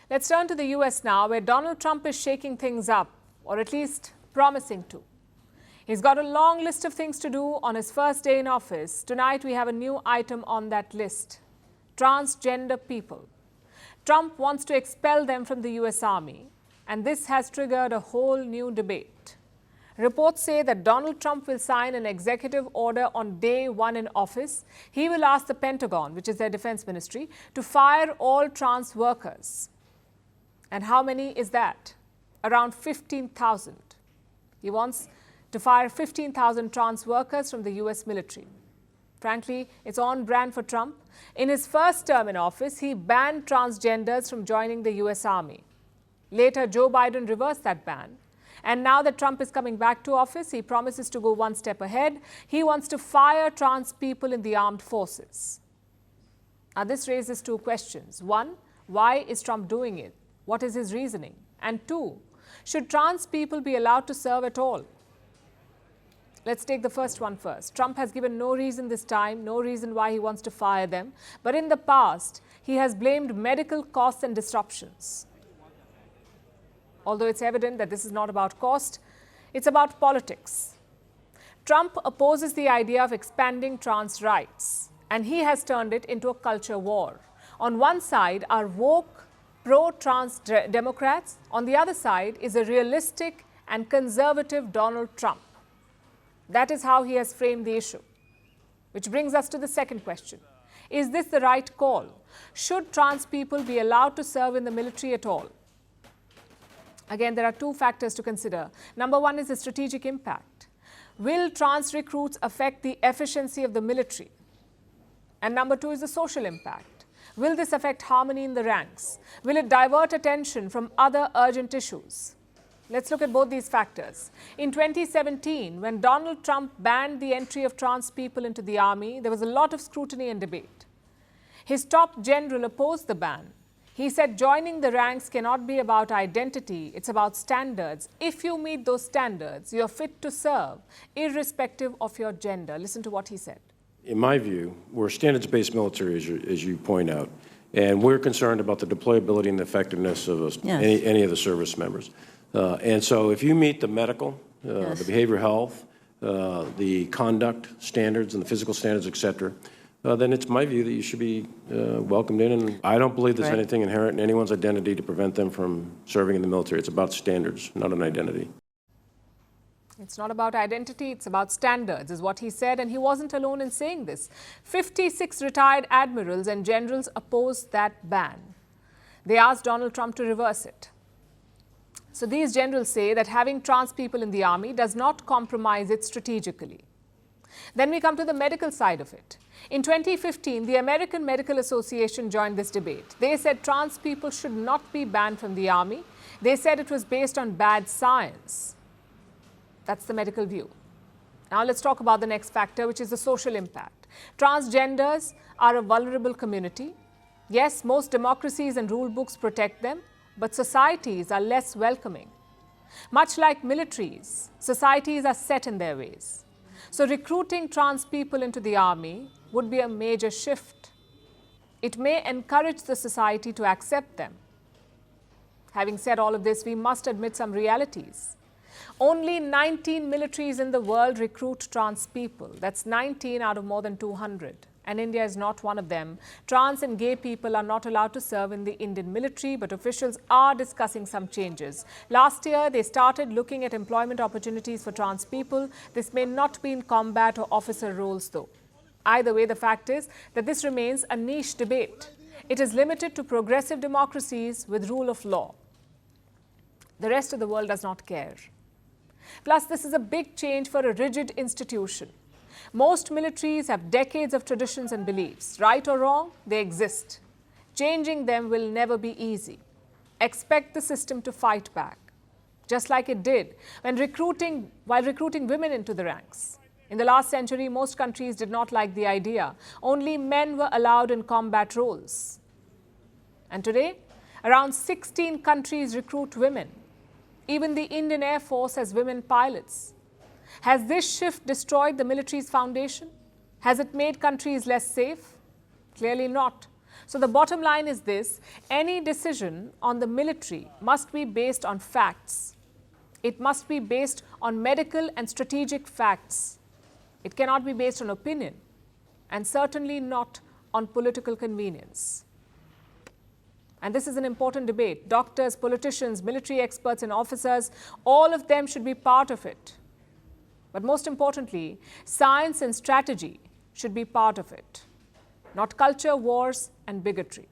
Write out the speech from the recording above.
Let's turn to the US now, where Donald Trump is shaking things up, or at least promising to. He's got a long list of things to do on his first day in office. Tonight, we have a new item on that list: transgender people. Trump wants to expel them from the US Army, and this has triggered a whole new debate. Reports say that Donald Trump will sign an executive order on day one in office. He will ask the Pentagon, which is their defense ministry, to fire all trans workers. And how many is that? Around 15,000. He wants to fire 15,000 trans workers from the US military. Frankly, it's on brand for Trump. In his first term in office, he banned transgenders from joining the US Army. Later, Joe Biden reversed that ban. And now that Trump is coming back to office, he promises to go one step ahead. He wants to fire trans people in the armed forces. Now, this raises two questions. One, why is Trump doing it? What is his reasoning? And two, should trans people be allowed to serve at all? Let's take the first one first. Trump has given no reason this time, no reason why he wants to fire them. But in the past, he has blamed medical costs and disruptions. Although it's evident that this is not about cost, it's about politics. Trump opposes the idea of expanding trans rights, and he has turned it into a culture war. On one side are woke, pro-trans Democrats. On the other side is a realistic and conservative Donald Trump. That is how he has framed the issue. Which brings us to the second question. Is this the right call? Should trans people be allowed to serve in the military at all? Again, there are two factors to consider. Number one is the strategic impact. Will trans recruits affect the efficiency of the military? And number two is the social impact. Will this affect harmony in the ranks? Will it divert attention from other urgent issues? Let's look at both these factors. In 2017, when Donald Trump banned the entry of trans people into the army, there was a lot of scrutiny and debate. His top general opposed the ban. He said joining the ranks cannot be about identity, it's about standards. If you meet those standards, you're fit to serve, irrespective of your gender. Listen to what he said. In my view, we're a standards-based military, as you point out, and we're concerned about the deployability and the effectiveness of any of the service members. And so if you meet the medical, the behavioral health, the conduct standards and the physical standards, et cetera, then it's my view that you should be welcomed in. And I don't believe there's anything inherent in anyone's identity to prevent them from serving in the military. It's about standards, not an identity. It's not about identity, it's about standards, is what he said. And he wasn't alone in saying this. 56 retired admirals and generals opposed that ban. They asked Donald Trump to reverse it. So these generals say that having trans people in the army does not compromise it strategically. Then we come to the medical side of it. In 2015, the American Medical Association joined this debate. They said trans people should not be banned from the army. They said it was based on bad science. That's the medical view. Now let's talk about the next factor, which is the social impact. Transgenders are a vulnerable community. Yes, most democracies and rule books protect them, but societies are less welcoming. Much like militaries, societies are set in their ways. So recruiting trans people into the army would be a major shift. It may encourage the society to accept them. Having said all of this, we must admit some realities. Only 19 militaries in the world recruit trans people. That's 19 out of more than 200. And India is not one of them. Trans and gay people are not allowed to serve in the Indian military, but officials are discussing some changes. Last year, they started looking at employment opportunities for trans people. This may not be in combat or officer roles, though. Either way, the fact is that this remains a niche debate. It is limited to progressive democracies with rule of law. The rest of the world does not care. Plus, this is a big change for a rigid institution. Most militaries have decades of traditions and beliefs. Right or wrong, they exist. Changing them will never be easy. Expect the system to fight back, just like it did while recruiting women into the ranks. In the last century, most countries did not like the idea. Only men were allowed in combat roles. And today, around 16 countries recruit women. Even the Indian Air Force has women pilots. Has this shift destroyed the military's foundation? Has it made countries less safe? Clearly not. So the bottom line is this: any decision on the military must be based on facts. It must be based on medical and strategic facts. It cannot be based on opinion, and certainly not on political convenience. And this is an important debate. Doctors, politicians, military experts and officers, all of them should be part of it. But most importantly, science and strategy should be part of it, not culture wars and bigotry.